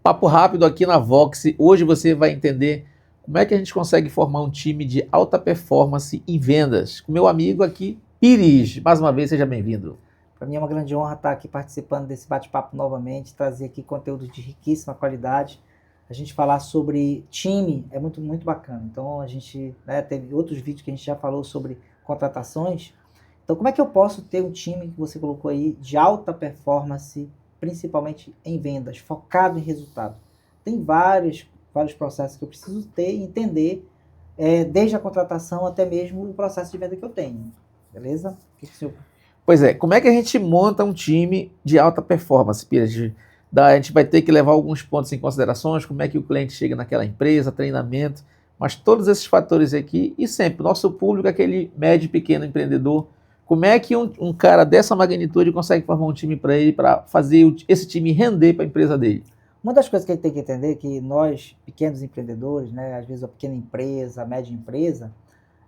Papo rápido aqui na Vox. Hoje você vai entender como é que a gente consegue formar um time de alta performance em vendas. Com meu amigo aqui, Pires. Mais uma vez, seja bem-vindo. Para mim é uma grande honra estar aqui participando desse bate-papo novamente, trazer aqui conteúdo de riquíssima qualidade. A gente falar sobre time é muito, muito bacana. Então, a gente teve outros vídeos que a gente já falou sobre contratações. Então, como é que eu posso ter um time que você colocou aí de alta performance, principalmente em vendas, focado em resultado? Tem vários processos que eu preciso ter e entender, desde a contratação até mesmo o processo de venda que eu tenho. Beleza? O que o senhor... Pois é, como é que a gente monta um time de alta performance, Pires? A gente vai ter que levar alguns pontos em considerações, como é que o cliente chega naquela empresa, treinamento, mas todos esses fatores aqui, e sempre, nosso público, aquele médio e pequeno empreendedor, como é que um cara dessa magnitude consegue formar um time para ele, para fazer esse time render para a empresa dele? Uma das coisas que ele tem que entender é que nós, pequenos empreendedores, às vezes a pequena empresa, a média empresa,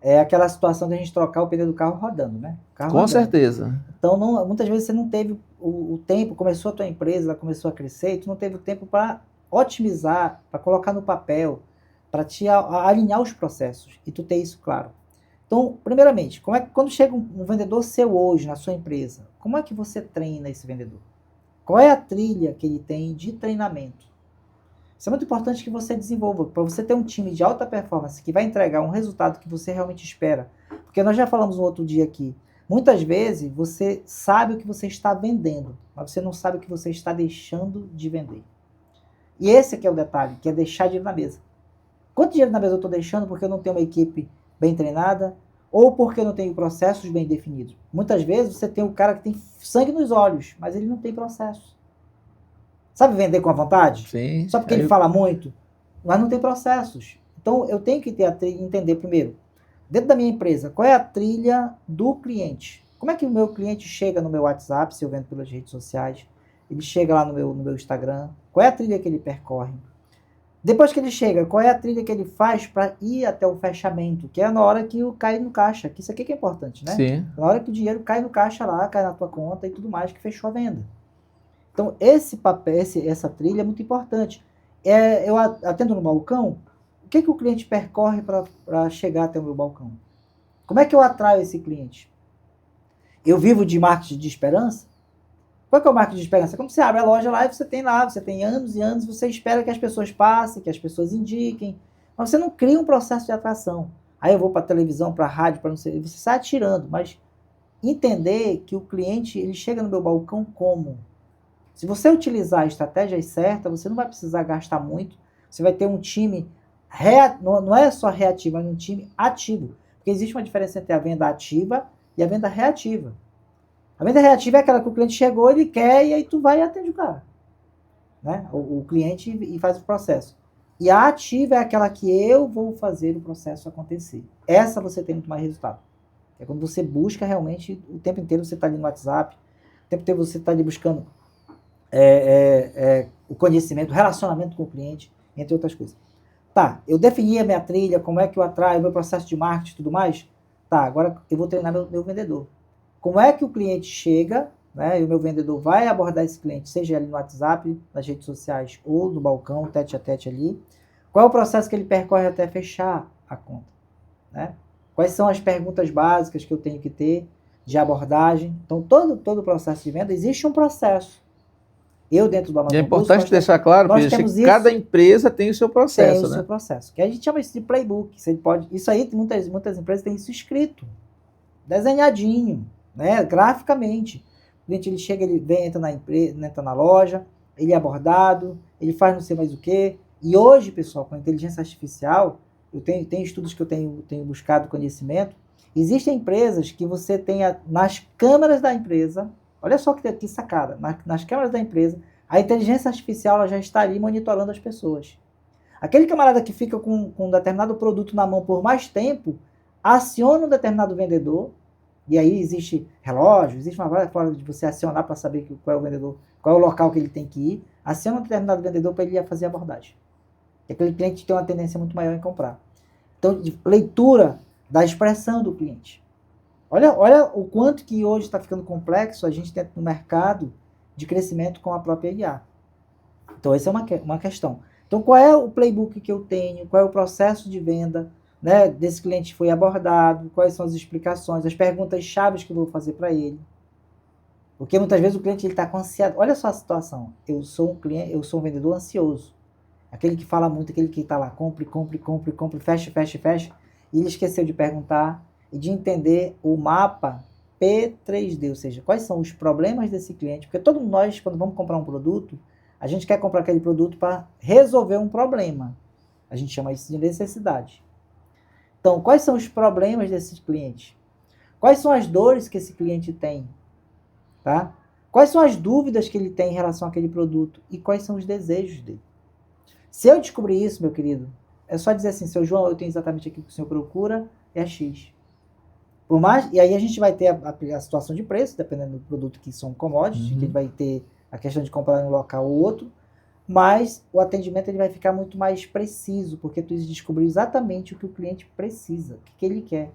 é aquela situação de a gente trocar o pneu do carro rodando, né? Carro Com rodando. certeza. Então, muitas vezes você não teve o tempo, começou a tua empresa, ela começou a crescer, e tu não teve o tempo para otimizar, para colocar no papel, para te alinhar os processos, e tu ter isso claro. Então, primeiramente, quando chega um vendedor seu hoje na sua empresa, como é que você treina esse vendedor? Qual é a trilha que ele tem de treinamento? Isso é muito importante que você desenvolva, para você ter um time de alta performance que vai entregar um resultado que você realmente espera. Porque nós já falamos um outro dia aqui, muitas vezes você sabe o que você está vendendo, mas você não sabe o que você está deixando de vender. E esse aqui é o detalhe, que é deixar dinheiro na mesa. Quanto dinheiro na mesa eu estou deixando porque eu não tenho uma equipe bem treinada ou porque eu não tenho processos bem definidos? Muitas vezes você tem um cara que tem sangue nos olhos, mas ele não tem processo. Sabe vender com a vontade? Sim. Só porque ele fala muito, mas não tem processos. Então, eu tenho que entender primeiro, dentro da minha empresa, qual é a trilha do cliente? Como é que o meu cliente chega no meu WhatsApp, se eu vendo pelas redes sociais? Ele chega lá no meu Instagram? Qual é a trilha que ele percorre? Depois que ele chega, qual é a trilha que ele faz para ir até o fechamento? Que é na hora que o cai no caixa. Que isso aqui que é importante, né? Sim. Na hora que o dinheiro cai no caixa lá, cai na tua conta e tudo mais, que fechou a venda. Então, esse papel, essa trilha é muito importante. Eu atendo no balcão, o que o cliente percorre para chegar até o meu balcão? Como é que eu atraio esse cliente? Eu vivo de marketing de esperança? Qual é que é o marketing de esperança? Quando você abre a loja lá e você tem anos e anos, você espera que as pessoas passem, que as pessoas indiquem, mas você não cria um processo de atração. Aí eu vou para a televisão, para a rádio, para não sei, você sai atirando, mas entender que o cliente, ele chega no meu balcão como? Se você utilizar estratégias certas, você não vai precisar gastar muito. Você vai ter um time, não é só reativo, mas um time ativo. Porque existe uma diferença entre a venda ativa e a venda reativa. A venda reativa é aquela que o cliente chegou, ele quer, e aí tu vai e atende o cara. Né? O cliente e faz o processo. E a ativa é aquela que eu vou fazer o processo acontecer. Essa você tem muito mais resultado. É quando você busca realmente, o tempo inteiro você está ali no WhatsApp, o tempo inteiro você está ali buscando o conhecimento, o relacionamento com o cliente, entre outras coisas. Tá, eu defini a minha trilha, como é que eu atraio, meu processo de marketing e tudo mais. Tá, agora eu vou treinar meu vendedor. Como é que o cliente chega, né, e o meu vendedor vai abordar esse cliente, seja ali no WhatsApp, nas redes sociais ou no balcão, tete a tete ali. Qual é o processo que ele percorre até fechar a conta? Né? Quais são as perguntas básicas que eu tenho que ter de abordagem? Então, todo o processo de venda, existe um processo. Eu, dentro do Amazon É importante Books, deixar claro, Pedro, que cada empresa tem o seu processo, tem o seu processo. Que a gente chama isso de playbook. Você pode, isso aí, muitas empresas têm isso escrito, desenhadinho, né, graficamente. O cliente, ele chega, ele vem, entra na empresa, entra na loja, ele é abordado, ele faz não sei mais o quê. E hoje, pessoal, com a inteligência artificial, tem estudos que eu tenho buscado conhecimento, existem empresas que você tenha nas câmeras da empresa. Olha só que sacada. Nas câmeras da empresa, a inteligência artificial ela já está ali monitorando as pessoas. Aquele camarada que fica com um determinado produto na mão por mais tempo, aciona um determinado vendedor, e aí existe relógio, existe uma várias formas de você acionar para saber qual é o vendedor, qual é o local que ele tem que ir, aciona um determinado vendedor para ele ir fazer a abordagem. E aquele cliente tem uma tendência muito maior em comprar. Então, leitura da expressão do cliente. Olha o quanto que hoje está ficando complexo a gente dentro do mercado de crescimento com a própria IA. Então, essa é uma questão. Então, qual é o playbook que eu tenho? Qual é o processo de venda, né, desse cliente que foi abordado? Quais são as explicações, as perguntas chaves que eu vou fazer para ele? Porque muitas vezes o cliente está com ansiedade. Olha só a situação. Eu sou um vendedor ansioso. Aquele que fala muito, aquele que está lá, compre, compre, compre, compre, fecha, fecha, fecha. E ele esqueceu de perguntar e de entender o mapa P3D, ou seja, quais são os problemas desse cliente. Porque todos nós, quando vamos comprar um produto, a gente quer comprar aquele produto para resolver um problema. A gente chama isso de necessidade. Então, quais são os problemas desse cliente? Quais são as dores que esse cliente tem? Tá? Quais são as dúvidas que ele tem em relação àquele produto? E quais são os desejos dele? Se eu descobrir isso, meu querido, é só dizer assim, seu João, eu tenho exatamente aquilo que o senhor procura, é X. Por mais, e aí a gente vai ter a situação de preço, dependendo do produto que são commodities, que ele vai ter a questão de comprar em um local ou outro, mas o atendimento ele vai ficar muito mais preciso, porque tu descobriu exatamente o que o cliente precisa, o que ele quer.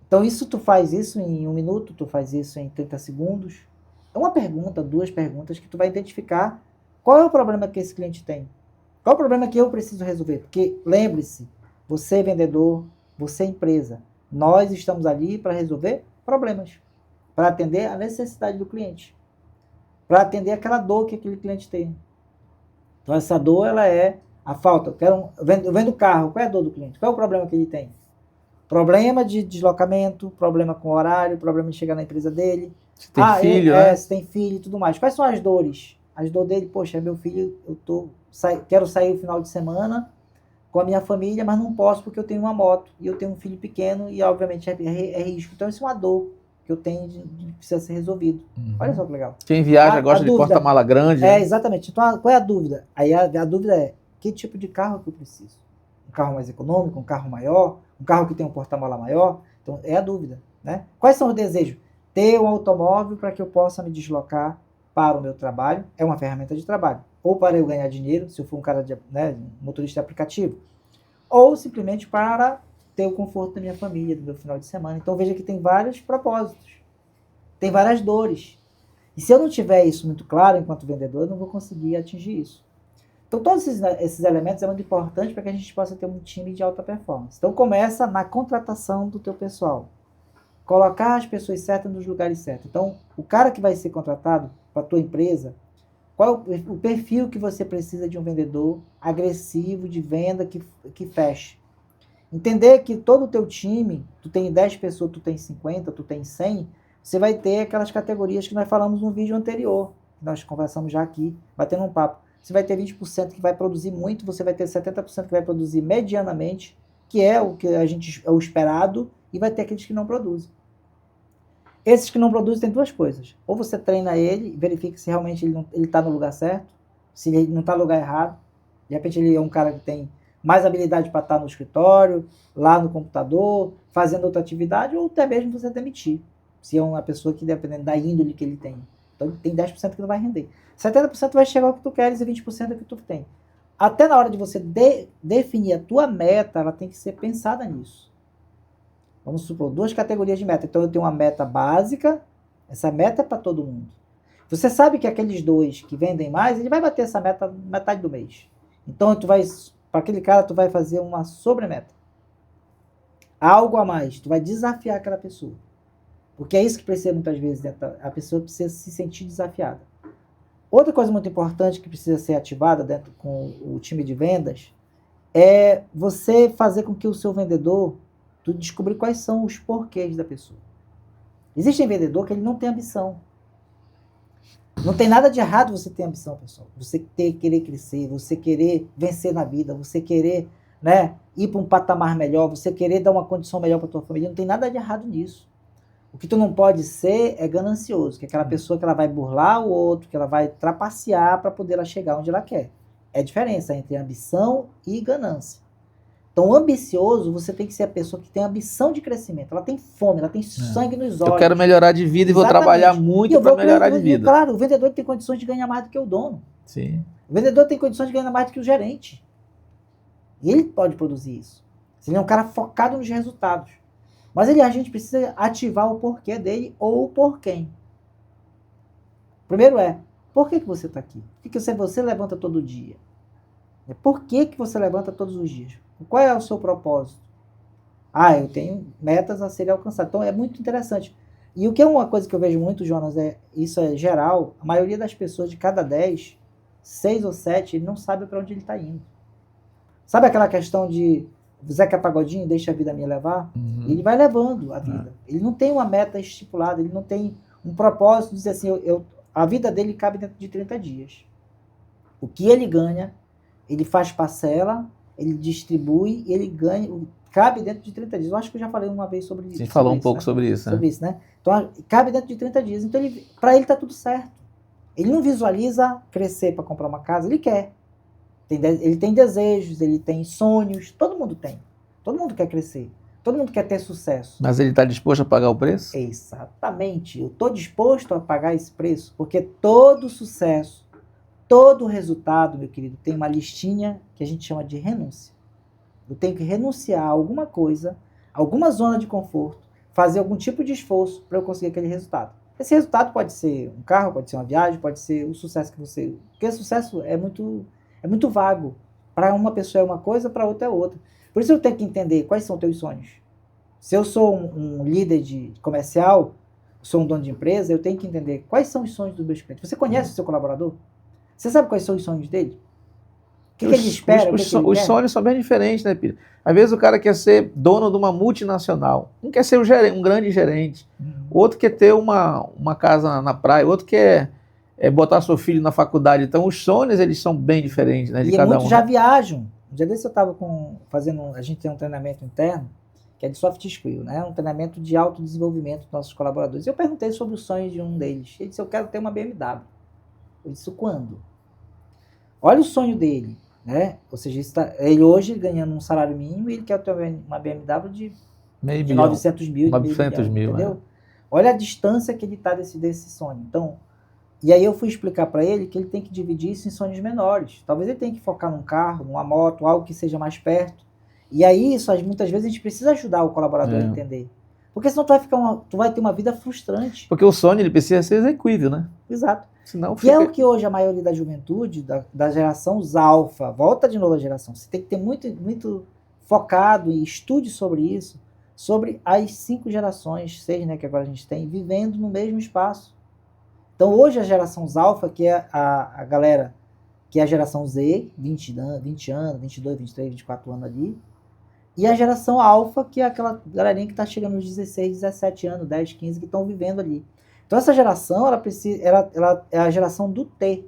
Então, tu faz isso em 1 minuto, tu faz isso em 30 segundos. É uma pergunta, 2 perguntas, que tu vai identificar qual é o problema que esse cliente tem. Qual é o problema que eu preciso resolver? Porque, lembre-se, você é vendedor, você é empresa. Nós estamos ali para resolver problemas, para atender a necessidade do cliente, para atender aquela dor que aquele cliente tem. Então, essa dor, ela é a falta. Eu vendo carro, qual é a dor do cliente? Qual é o problema que ele tem? Problema de deslocamento, problema com horário, problema de chegar na empresa dele. Se tem filho, né? Se tem filho e tudo mais. Quais são as dores? As dores dele, poxa, meu filho, quero sair no final de semana com a minha família, mas não posso porque eu tenho uma moto e eu tenho um filho pequeno e, obviamente, é risco. Então, isso é uma dor que eu tenho que precisa ser resolvido. Olha só que legal. Quem viaja gosta de porta-mala grande. Né? Exatamente. Então, qual é a dúvida? Aí a dúvida é, que tipo de carro que eu preciso? Um carro mais econômico, um carro maior, um carro que tem um porta-mala maior? Então, é a dúvida, né? Quais são os desejos? Ter um automóvel para que eu possa me deslocar para o meu trabalho, é uma ferramenta de trabalho. Ou para eu ganhar dinheiro, se eu for um cara motorista de aplicativo. Ou simplesmente para ter o conforto da minha família, do meu final de semana. Então, veja que tem vários propósitos. Tem várias dores. E se eu não tiver isso muito claro enquanto vendedor, eu não vou conseguir atingir isso. Então, todos esses elementos é muito importante para que a gente possa ter um time de alta performance. Então, começa na contratação do teu pessoal. Colocar as pessoas certas nos lugares certos. Então, o cara que vai ser contratado para a tua empresa, qual é o perfil que você precisa de um vendedor agressivo, de venda, que feche? Entender que todo o teu time, tu tem 10 pessoas, tu tem 50, tu tem 100, você vai ter aquelas categorias que nós falamos no vídeo anterior, que nós conversamos já aqui, batendo um papo. Você vai ter 20% que vai produzir muito, você vai ter 70% que vai produzir medianamente, que é o que é o esperado, e vai ter aqueles que não produzem. Esses que não produzem tem 2 coisas. Ou você treina ele, verifica se realmente ele está no lugar certo, se ele não está no lugar errado. De repente ele é um cara que tem mais habilidade para estar no escritório, lá no computador, fazendo outra atividade, ou até mesmo você demitir. Se é uma pessoa que, dependendo da índole que ele tem. Então tem 10% que não vai render. 70% vai chegar ao que tu queres e 20% é o que tu tem. Até na hora de você definir a tua meta, ela tem que ser pensada nisso. Vamos supor, 2 categorias de meta. Então, eu tenho uma meta básica, essa meta é para todo mundo. Você sabe que aqueles 2 que vendem mais, ele vai bater essa meta metade do mês. Então, para aquele cara, tu vai fazer uma sobremeta. Algo a mais. Tu vai desafiar aquela pessoa. Porque é isso que precisa muitas vezes. A pessoa precisa se sentir desafiada. Outra coisa muito importante que precisa ser ativada dentro com o time de vendas é você fazer com que o seu vendedor tu descobrir quais são os porquês da pessoa. Existe vendedor que ele não tem ambição. Não tem nada de errado você ter ambição, pessoal. Você querer crescer, você querer vencer na vida, você querer, né, ir para um patamar melhor, você querer dar uma condição melhor para tua família. Não tem nada de errado nisso. O que tu não pode ser é ganancioso, que é aquela pessoa que ela vai burlar o outro, que ela vai trapacear para poder ela chegar onde ela quer. É a diferença entre ambição e ganância. Então, ambicioso, você tem que ser a pessoa que tem ambição de crescimento. Ela tem fome, ela tem sangue nos olhos. Eu quero melhorar de vida e vou trabalhar muito para melhorar de vida. Claro, o vendedor tem condições de ganhar mais do que o dono. Sim. O vendedor tem condições de ganhar mais do que o gerente. E ele pode produzir isso. Ele é um cara focado nos resultados. Mas a gente precisa ativar o porquê dele ou o porquê. Primeiro Por que você está aqui? Por que você levanta todo dia? Por que você levanta todos os dias? Qual é o seu propósito? Ah, eu tenho metas a serem alcançadas. Então, é muito interessante. E o que é uma coisa que eu vejo muito, Jonas, isso é geral, a maioria das pessoas, de cada 10, 6 ou 7, ele não sabe para onde ele está indo. Sabe aquela questão de Zeca Pagodinho, deixa a vida me levar? Ele vai levando a vida. Ele não tem uma meta estipulada, ele não tem um propósito de dizer assim, a vida dele cabe dentro de 30 dias. O que ele ganha, ele faz parcela, ele distribui, ele ganha, cabe dentro de 30 dias. Eu acho que eu já falei uma vez sobre isso. Você falou um pouco né? sobre isso. Sobre isso, né? Então, cabe dentro de 30 dias. Então, para ele está tudo certo. Ele não visualiza crescer para comprar uma casa, ele quer. Ele tem desejos, ele tem sonhos, todo mundo tem. Todo mundo quer crescer. Todo mundo quer ter sucesso. Mas ele está disposto a pagar o preço? Exatamente. Eu estou disposto a pagar esse preço, porque todo sucesso, todo resultado, meu querido, tem uma listinha que a gente chama de renúncia. Eu tenho que renunciar a alguma coisa, alguma zona de conforto, fazer algum tipo de esforço para eu conseguir aquele resultado. Esse resultado pode ser um carro, pode ser uma viagem, pode ser o sucesso que você... Porque sucesso é muito vago. Para uma pessoa é uma coisa, para outra é outra. Por isso eu tenho que entender quais são os teus sonhos. Se eu sou um líder de comercial, sou um dono de empresa, eu tenho que entender quais são os sonhos dos meus clientes. Você conhece o seu colaborador? Você sabe quais são os sonhos dele? O que ele espera? Os sonhos são bem diferentes, né, Pira? Às vezes o cara quer ser dono de uma multinacional. Um quer ser um grande gerente. Outro quer ter uma casa na praia. Outro quer botar seu filho na faculdade. Então os sonhos, eles são bem diferentes, né, de cada muitos um. já viajam. Um dia desse eu estava fazendo... A gente tem um treinamento interno, que é de soft skill, né? Um treinamento de autodesenvolvimento dos nossos colaboradores. Eu perguntei sobre o sonho de um deles. Ele disse, eu quero ter uma BMW. Eu disse, quando? Olha o sonho dele, né? Ou seja, ele hoje ganhando um salário mínimo e ele quer ter uma BMW de 900 mil, 900 mil, entendeu? Olha a distância que ele está desse sonho. Então, e aí eu fui explicar para ele que ele tem que dividir isso em sonhos menores. Talvez ele tenha que focar num carro, numa moto, algo que seja mais perto. E aí, muitas vezes a gente precisa ajudar o colaborador a entender. Porque senão tu vai ter uma vida frustrante. Porque o sonho, ele precisa ser execuível, né? Exato. Senão que é o que hoje a maioria da juventude, da geração alfa, volta de novo a geração, você tem que ter muito focado e estude sobre isso, sobre as 5 gerações, 6, né, que agora a gente tem, vivendo no mesmo espaço. Então hoje a geração alfa, que é a galera, que é a geração Z, 20 anos, 22, 23, 24 anos ali, e a geração alfa, que é aquela galerinha que está chegando nos 16, 17 anos, 10, 15, que estão vivendo ali. Então essa geração, ela é a geração do T.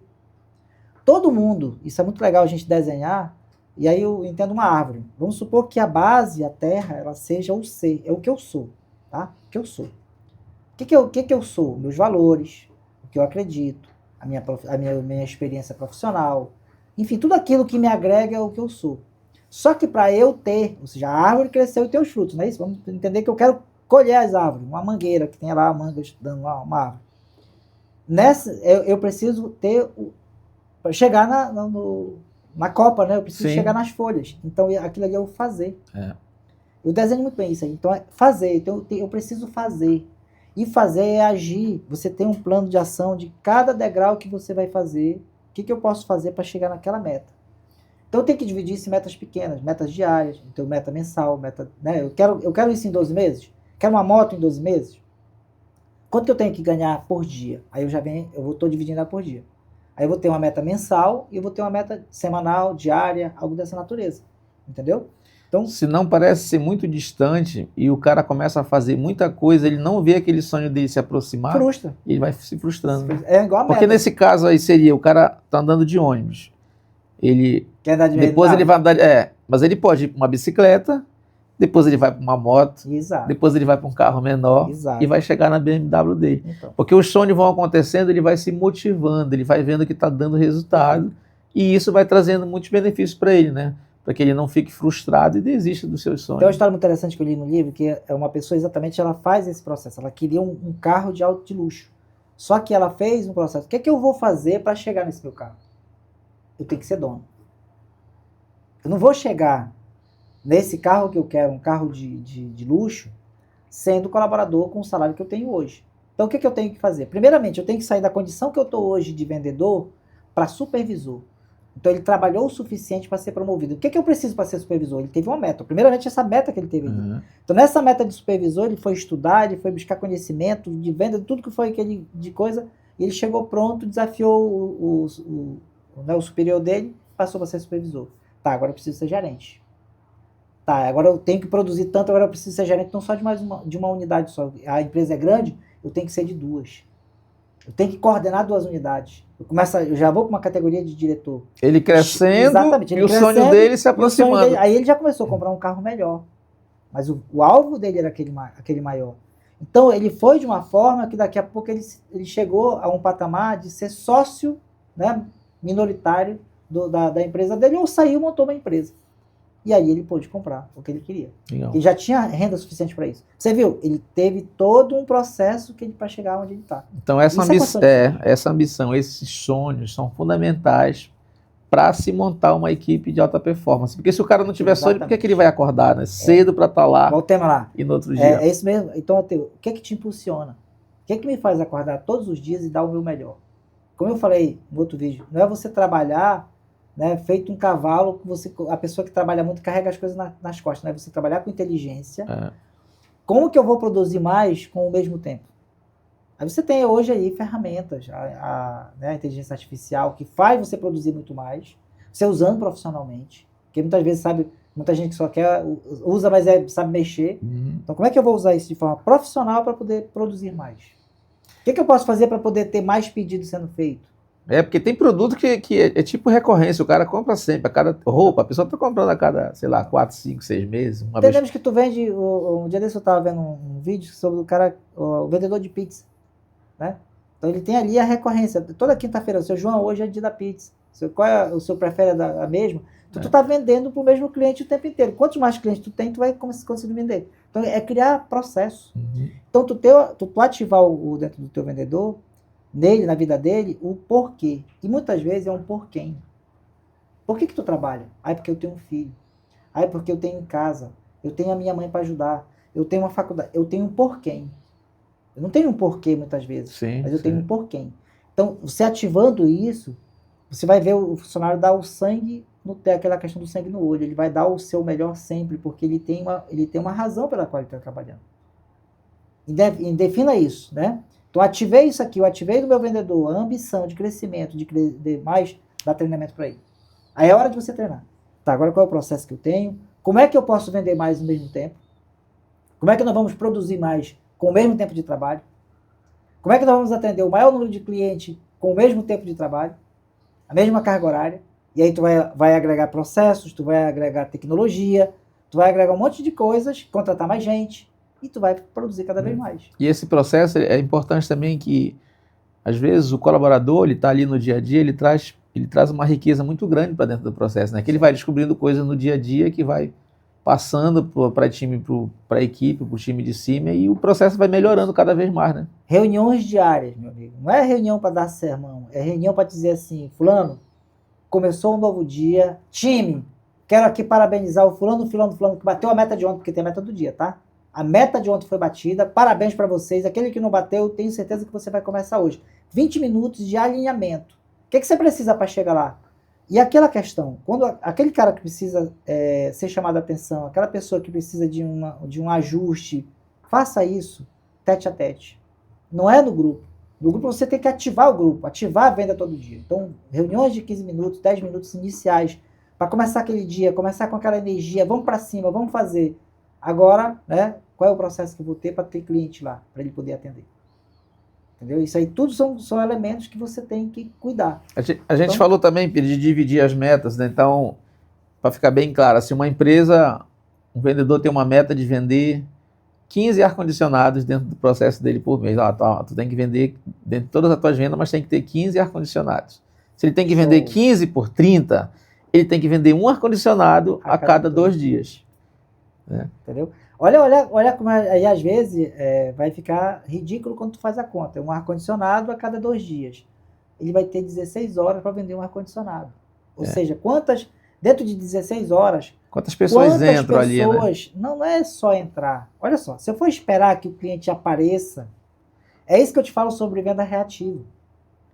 Todo mundo, isso é muito legal a gente desenhar, e aí eu entendo uma árvore. Vamos supor que a base, a terra, ela seja o C, é o que eu sou, tá? O que eu sou. O que eu sou? Meus valores, o que eu acredito, a minha experiência profissional, enfim, tudo aquilo que me agrega é o que eu sou. Só que para eu ter, ou seja, a árvore cresceu e ter os frutos, não é isso? Vamos entender que eu quero colher as árvores, uma mangueira que tem lá, mangas dando lá, uma árvore. Eu preciso para chegar na copa, né? Eu preciso chegar nas folhas. Então, aquilo ali é o fazer. Eu desenho muito bem isso aí. Então, é fazer. Então, eu preciso fazer. E fazer é agir. Você tem um plano de ação de cada degrau que você vai fazer. O que eu posso fazer para chegar naquela meta? Então, eu tenho que dividir isso em metas pequenas, metas diárias. Então, meta mensal, né? Eu quero isso em 12 meses. Quero uma moto em 12 meses? Quanto que eu tenho que ganhar por dia? Aí eu estou dividindo ela por dia. Aí eu vou ter uma meta mensal e eu vou ter uma meta semanal, diária, algo dessa natureza. Entendeu? Então, se não parece ser muito distante e o cara começa a fazer muita coisa, ele não vê aquele sonho dele se aproximar, frustra. Ele vai se frustrando. É igual a meta. Porque nesse caso aí seria, o cara tá andando de ônibus. Quer andar de depois ele vai andar, mas ele pode ir para uma bicicleta, depois ele vai para uma moto, Exato. Depois ele vai para um carro menor. Exato. E vai chegar na BMW dele. Então. Porque os sonhos vão acontecendo, ele vai se motivando, ele vai vendo que está dando resultado e isso vai trazendo muitos benefícios para ele, né? Para que ele não fique frustrado e desista dos seus sonhos. Tem uma história muito interessante que eu li no livro, que é uma pessoa exatamente, ela faz esse processo, ela queria um carro de luxo. Só que ela fez um processo. O que é que eu vou fazer para chegar nesse meu carro? Eu tenho que ser dono. Eu não vou chegar nesse carro que eu quero, um carro de luxo, sendo colaborador com o salário que eu tenho hoje. Então, o que eu tenho que fazer? Primeiramente, eu tenho que sair da condição que eu estou hoje de vendedor para supervisor. Então, ele trabalhou o suficiente para ser promovido. O que eu preciso para ser supervisor? Ele teve uma meta. Primeiramente, essa meta que ele teve ali. Então, nessa meta de supervisor, ele foi estudar, ele foi buscar conhecimento de venda, tudo que foi aquele de coisa, e ele chegou pronto, desafiou o superior dele, passou para ser supervisor. Tá, agora eu preciso ser gerente. Tá, agora eu tenho que produzir tanto, agora eu preciso ser gerente não só de uma unidade só. A empresa é grande, eu tenho que ser de 2. Eu tenho que coordenar 2 unidades. Eu já vou para uma categoria de diretor. Ele crescendo, exatamente, ele e crescendo, o sonho dele se aproximando. Aí ele já começou a comprar um carro melhor. Mas o alvo dele era aquele maior. Então ele foi de uma forma que daqui a pouco ele chegou a um patamar de ser sócio, né, minoritário da empresa dele, ou saiu e montou uma empresa. E aí ele pôde comprar o que ele queria. Legal. Ele já tinha renda suficiente para isso. Você viu? Ele teve todo um processo para chegar onde ele está. Então essa ambição, esses sonhos são fundamentais para se montar uma equipe de alta performance. Porque se o cara não tiver sonho, por que ele vai acordar, né? Cedo para estar lá, o tema lá e no outro dia? É isso mesmo. Então, o que te impulsiona? O que me faz acordar todos os dias e dar o meu melhor? Como eu falei no outro vídeo, não é você trabalhar, né, feito um cavalo, a pessoa que trabalha muito carrega as coisas nas costas, né? Você trabalhar com inteligência. Como que eu vou produzir mais com o mesmo tempo? Aí você tem hoje aí ferramentas, né, a inteligência artificial, que faz você produzir muito mais, você usando profissionalmente, porque muitas vezes muita gente que só usa, mas sabe mexer. Então como é que eu vou usar isso de forma profissional para poder produzir mais? O que eu posso fazer para poder ter mais pedidos sendo feito? Porque tem produto que é tipo recorrência, o cara compra sempre, a cada roupa, a pessoa está comprando a cada, sei lá, 4, 5, 6 meses. Entendemos que tu vende, um dia desse eu estava vendo um vídeo sobre o vendedor de pizza, né? Então ele tem ali a recorrência, toda quinta-feira, o seu João, hoje é dia da pizza, o seu prefere a mesma? Então tu está vendendo para o mesmo cliente o tempo inteiro. Quantos mais clientes tu tem, tu vai conseguir vender. Então é criar processo. Então tu ativar dentro do teu vendedor, nele, na vida dele, o porquê. E muitas vezes é um porquê. Por que tu trabalha? Porque eu tenho um filho. Porque eu tenho em casa. Eu tenho a minha mãe para ajudar. Eu tenho uma faculdade. Eu tenho um porquê. Eu não tenho um porquê muitas vezes, mas eu tenho um porquê. Então, você ativando isso, você vai ver o funcionário dar o sangue, aquela questão do sangue no olho. Ele vai dar o seu melhor sempre, porque ele tem uma razão pela qual ele está trabalhando. E defina isso, né? Então, ativei isso aqui, eu ativei do meu vendedor a ambição de crescimento, de mais, dar treinamento para ele. Aí é hora de você treinar. Tá, agora qual é o processo que eu tenho? Como é que eu posso vender mais no mesmo tempo? Como é que nós vamos produzir mais com o mesmo tempo de trabalho? Como é que nós vamos atender o maior número de clientes com o mesmo tempo de trabalho? A mesma carga horária? E aí tu vai agregar processos, tu vai agregar tecnologia, tu vai agregar um monte de coisas, contratar mais gente, e tu vai produzir cada vez mais. E esse processo é importante também que, às vezes, o colaborador, ele está ali no dia a dia, ele traz uma riqueza muito grande para dentro do processo, né? Que ele vai descobrindo coisas no dia a dia que vai passando para a equipe, para o time de cima, e o processo vai melhorando cada vez mais, né? Reuniões diárias, meu amigo. Não é reunião para dar sermão, é reunião para dizer assim, fulano, começou um novo dia, time, quero aqui parabenizar o fulano que bateu a meta de ontem, porque tem a meta do dia, tá? A meta de ontem foi batida, parabéns para vocês. Aquele que não bateu, tenho certeza que você vai começar hoje. 20 minutos de alinhamento. O que você precisa para chegar lá? E aquela questão, quando aquele cara que precisa ser chamado a atenção, aquela pessoa que precisa de um ajuste, faça isso tete a tete. Não é no grupo. No grupo você tem que ativar o grupo, ativar a venda todo dia. Então, reuniões de 15 minutos, 10 minutos iniciais, para começar aquele dia, começar com aquela energia, vamos para cima, vamos fazer. Agora, né, qual é o processo que eu vou ter para ter cliente lá, para ele poder atender? Entendeu? Isso aí tudo são elementos que você tem que cuidar. A gente falou também, Pires, de dividir as metas, né? Então, para ficar bem claro, se uma empresa, um vendedor tem uma meta de vender 15 ar-condicionados dentro do processo dele por mês. Tu tem que vender dentro de todas as tuas vendas, mas tem que ter 15 ar-condicionados. Se ele tem que vender 15 por 30, ele tem que vender um ar-condicionado a cada 2 dias. Né? Entendeu? Olha como aí às vezes vai ficar ridículo quando tu faz a conta. Um ar-condicionado a cada 2 dias. Ele vai ter 16 horas para vender um ar-condicionado. Ou seja, dentro de 16 horas... Quantas pessoas entram ali, né? Não é só entrar. Olha só, se eu for esperar que o cliente apareça, É isso que eu te falo sobre venda reativa.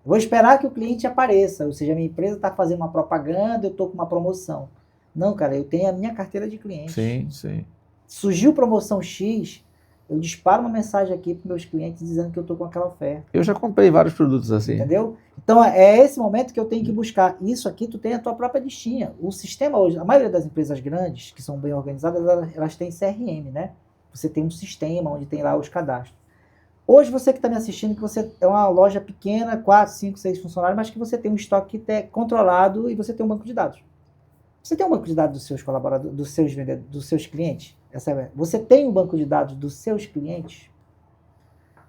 Vou esperar que o cliente apareça, ou seja, a minha empresa está fazendo uma propaganda, eu estou com uma promoção. Não, cara, eu tenho a minha carteira de clientes. Sim, sim. Surgiu promoção X, eu disparo uma mensagem aqui para meus clientes dizendo que eu estou com aquela oferta. Eu já comprei vários produtos assim. Entendeu? Então, é esse momento que eu tenho que buscar. Isso aqui, tu tem a tua própria listinha. O sistema hoje, a maioria das empresas grandes, que são bem organizadas, elas têm CRM, né? Você tem um sistema onde tem lá os cadastros. Hoje, você que está me assistindo, que você é uma loja pequena, 4, 5, 6 funcionários, mas que você tem um estoque controlado e você tem um banco de dados. Você tem um banco de dados dos seus colaboradores, dos seus vendedores, dos seus clientes? Você tem um banco de dados dos seus clientes?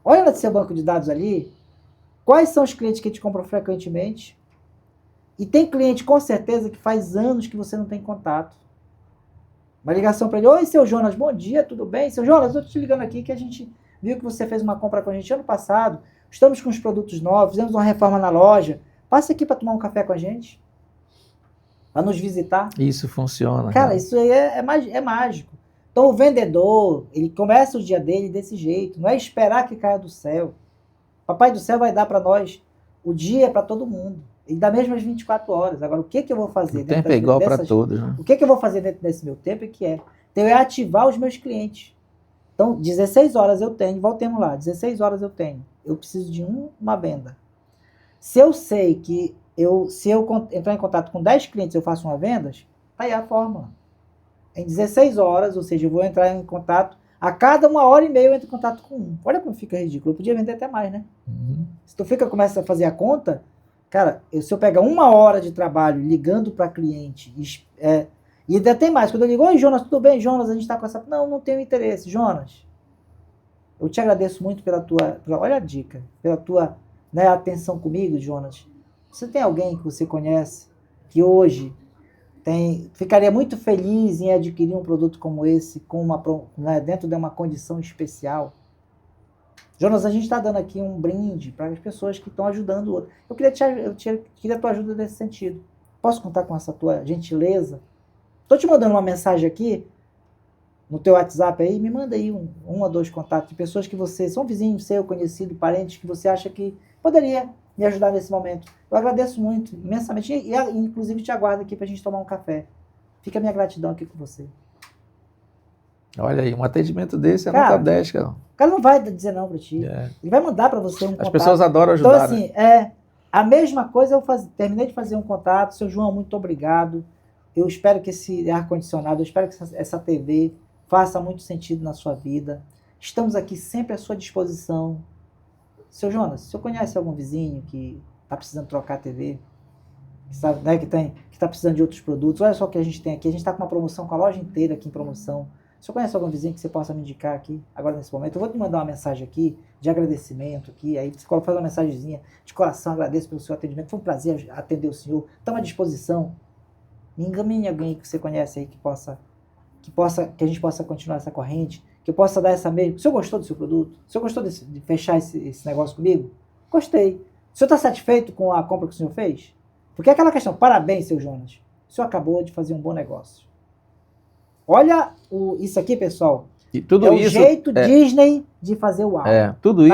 Olha no seu banco de dados ali, quais são os clientes que te compram frequentemente? E tem cliente, com certeza, que faz anos que você não tem contato. Uma ligação para ele, oi, seu Jonas, bom dia, tudo bem? Seu Jonas, eu estou te ligando aqui que a gente viu que você fez uma compra com a gente ano passado, estamos com os produtos novos, fizemos uma reforma na loja, passa aqui para tomar um café com a gente, para nos visitar. Isso funciona. Cara, isso aí é mágico. Então o vendedor, ele começa o dia dele desse jeito, não é esperar que caia do céu. Papai do céu vai dar para nós o dia para todo mundo. Ele dá mesmo as 24 horas. Agora, o que eu vou fazer? O tempo é igual para todos. Né? O que eu vou fazer dentro desse meu tempo Então, é ativar os meus clientes. Então, 16 horas eu tenho, voltemos lá, 16 horas eu tenho. Eu preciso de uma venda. Se eu sei que se eu entrar em contato com 10 clientes eu faço uma venda, tá aí a fórmula. Em 16 horas, ou seja, eu vou entrar em contato, a cada 1h30 eu entro em contato com um. Olha como fica ridículo. Eu podia vender até mais, né? Uhum. Se tu começa a fazer a conta, cara, se eu pegar 1 hora de trabalho ligando para cliente, e ainda tem mais, quando eu ligo, oi Jonas, tudo bem, Jonas, a gente está com essa... Não tenho interesse. Jonas, eu te agradeço muito olha a dica, pela tua atenção comigo, Jonas. Você tem alguém que você conhece que hoje ficaria muito feliz em adquirir um produto como esse, dentro de uma condição especial? Jonas, a gente está dando aqui um brinde para as pessoas que estão ajudando o outro. Eu queria a tua ajuda nesse sentido. Posso contar com essa tua gentileza? Estou te mandando uma mensagem aqui no teu WhatsApp aí, me manda aí um ou dois contatos de pessoas que você, são vizinhos seu, conhecido, parentes, que você acha que poderia me ajudar nesse momento. Eu agradeço muito, imensamente, e inclusive te aguardo aqui para a gente tomar um café. Fica a minha gratidão aqui com você. Olha aí, um atendimento desse é nota 10, cara. O cara não vai dizer não para ti. Ele vai mandar para você um contato. As pessoas adoram ajudar. Então, assim, a mesma coisa, terminei de fazer um contato. Seu João, muito obrigado. Eu espero que esse ar-condicionado, eu espero que essa TV faça muito sentido na sua vida. Estamos aqui sempre à sua disposição. Seu Jonas, se você conhece algum vizinho que está precisando trocar a TV, que está precisando de outros produtos, olha só o que a gente tem aqui. A gente está com uma promoção, com a loja inteira aqui em promoção. Se você conhece algum vizinho que você possa me indicar aqui, agora nesse momento, eu vou te mandar uma mensagem aqui, de agradecimento aqui, aí você faz uma mensagenzinha de coração, agradeço pelo seu atendimento, foi um prazer atender o senhor, estamos à disposição. Me encaminhe alguém que você conhece aí que a gente possa continuar essa corrente, que eu possa dar essa mesma. O senhor gostou do seu produto? O senhor gostou de fechar esse negócio comigo? Gostei. O senhor está satisfeito com a compra que o senhor fez? Porque é aquela questão, parabéns, seu Jonas, o senhor acabou de fazer um bom negócio. Olha isso aqui, pessoal. E tudo o jeito Disney de fazer o álbum. Tudo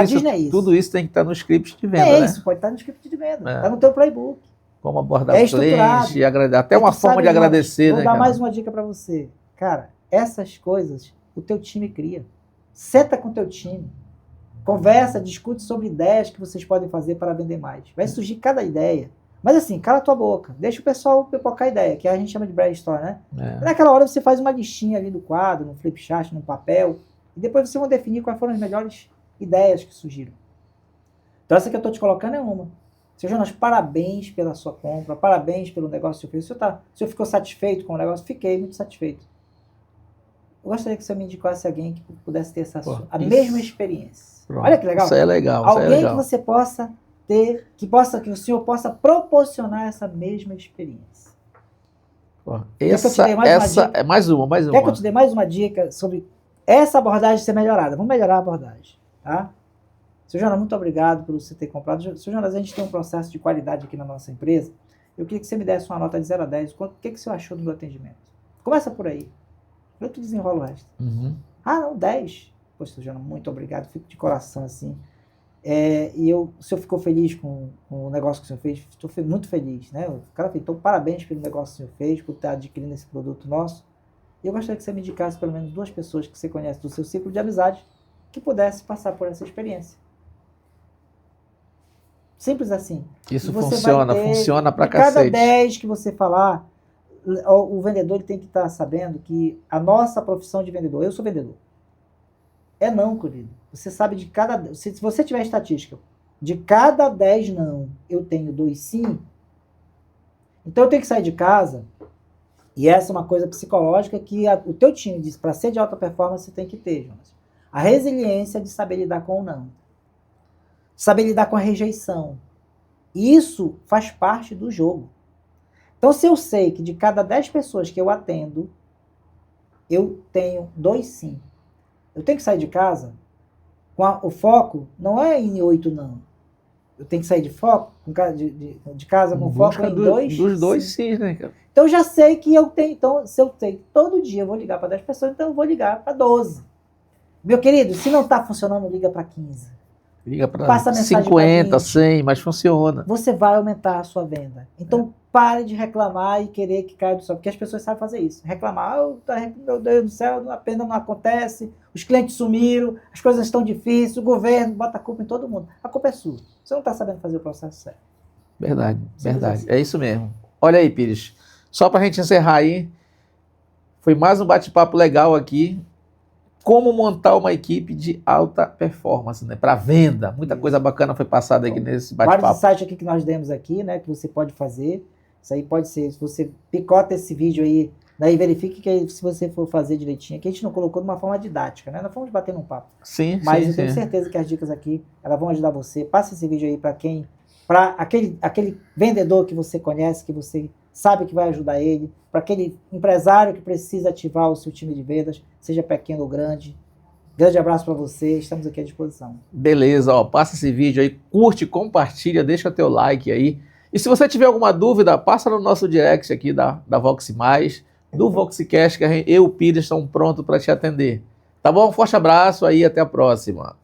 isso tem que estar no script de venda, né? Isso, pode estar no script de venda. Está no teu playbook. Como abordar o cliente, até uma forma de agradecer, né, Vou dar mais uma dica para você. Cara, essas coisas o teu time cria. Senta com o teu time. Conversa, discute sobre ideias que vocês podem fazer para vender mais. Vai surgir cada ideia. Mas assim, cala a tua boca. Deixa o pessoal pipocar a ideia, que a gente chama de brainstorm, né? Naquela hora você faz uma listinha ali no quadro, no flipchart, no papel, e depois vocês vão definir quais foram as melhores ideias que surgiram. Então essa que eu estou te colocando é uma. Seu Jonas, parabéns pela sua compra, parabéns pelo negócio que você fez. O senhor ficou satisfeito com o negócio? Fiquei muito satisfeito. Eu gostaria que você me indicasse alguém que pudesse ter a mesma experiência. Pronto. Olha que legal. Isso é legal. Alguém que você possa ter, que o senhor possa proporcionar essa mesma experiência. Essa é mais uma. Quer que eu te dê mais uma dica sobre essa abordagem ser melhorada? Vamos melhorar a abordagem, tá? Seu Jonas, muito obrigado por você ter comprado. Seu Jonas, a gente tem um processo de qualidade aqui na nossa empresa. Eu queria que você me desse uma nota de 0 a 10. O que você achou do meu atendimento? Começa por aí. Eu te desenrolo o resto. Uhum. Não, 10. Poxa, seu Jonas, muito obrigado. Fico de coração assim. E o senhor ficou feliz com o negócio que o senhor fez? Estou muito feliz, né? O cara fez, então, parabéns pelo negócio que o senhor fez, por estar adquirindo esse produto nosso. E eu gostaria que você me indicasse pelo menos 2 pessoas que você conhece do seu ciclo de amizade que pudesse passar por essa experiência. Simples assim. Isso E você funciona, vai ter, funciona pra de cada cacete. 10 que você falar, o vendedor ele tem que estar sabendo que a nossa profissão de vendedor, eu sou vendedor, é não, querido. Você sabe de cada... Se você tiver estatística, de cada 10 não, eu tenho 2 sim. Então eu tenho que sair de casa, e essa é uma coisa psicológica que o teu time diz, para ser de alta performance, você tem que ter, Jonas. A resiliência de saber lidar com o não. Saber lidar com a rejeição. Isso faz parte do jogo. Então, se eu sei que de cada 10 pessoas que eu atendo, eu tenho 2 sim. Eu tenho que sair de casa com o foco não é em 8 não. Eu tenho que sair de casa com foco em 2 dos 2 sim, né, cara? Então, eu já sei que eu tenho... Então, se eu sei que todo dia eu vou ligar para 10 pessoas, então eu vou ligar para 12. Meu querido, se não está funcionando, liga para 15. Liga para 50, 100, mas funciona. Você vai aumentar a sua venda. Então, pare de reclamar e querer que caia do céu, porque as pessoas sabem fazer isso. Reclamar, meu Deus do céu, a venda não acontece, os clientes sumiram, as coisas estão difíceis, o governo bota a culpa em todo mundo. A culpa é sua. Você não está sabendo fazer o processo certo. Verdade, verdade. É isso mesmo. Olha aí, Pires. Só para a gente encerrar aí, foi mais um bate-papo legal aqui. Como montar uma equipe de alta performance, né? Para venda. Muita coisa bacana foi passada aqui nesse bate-papo. Vários insights aqui que nós demos aqui, né? Que você pode fazer. Isso aí pode ser, se você picota esse vídeo aí, daí verifique que se você for fazer direitinho, que a gente não colocou de uma forma didática, né? Nós fomos bater um papo. Sim, mas sim, eu tenho certeza que as dicas aqui, elas vão ajudar você. Passe esse vídeo aí para aquele vendedor que você conhece, que você sabe que vai ajudar ele, para aquele empresário que precisa ativar o seu time de vendas, seja pequeno ou grande. Grande abraço para você, estamos aqui à disposição. Beleza, ó, passa esse vídeo aí, curte, compartilha, deixa teu like aí. E se você tiver alguma dúvida, passa no nosso direct aqui da Vox+, do Voxcast, que eu e o Pires estamos prontos para te atender. Tá bom? Um forte abraço aí, até a próxima.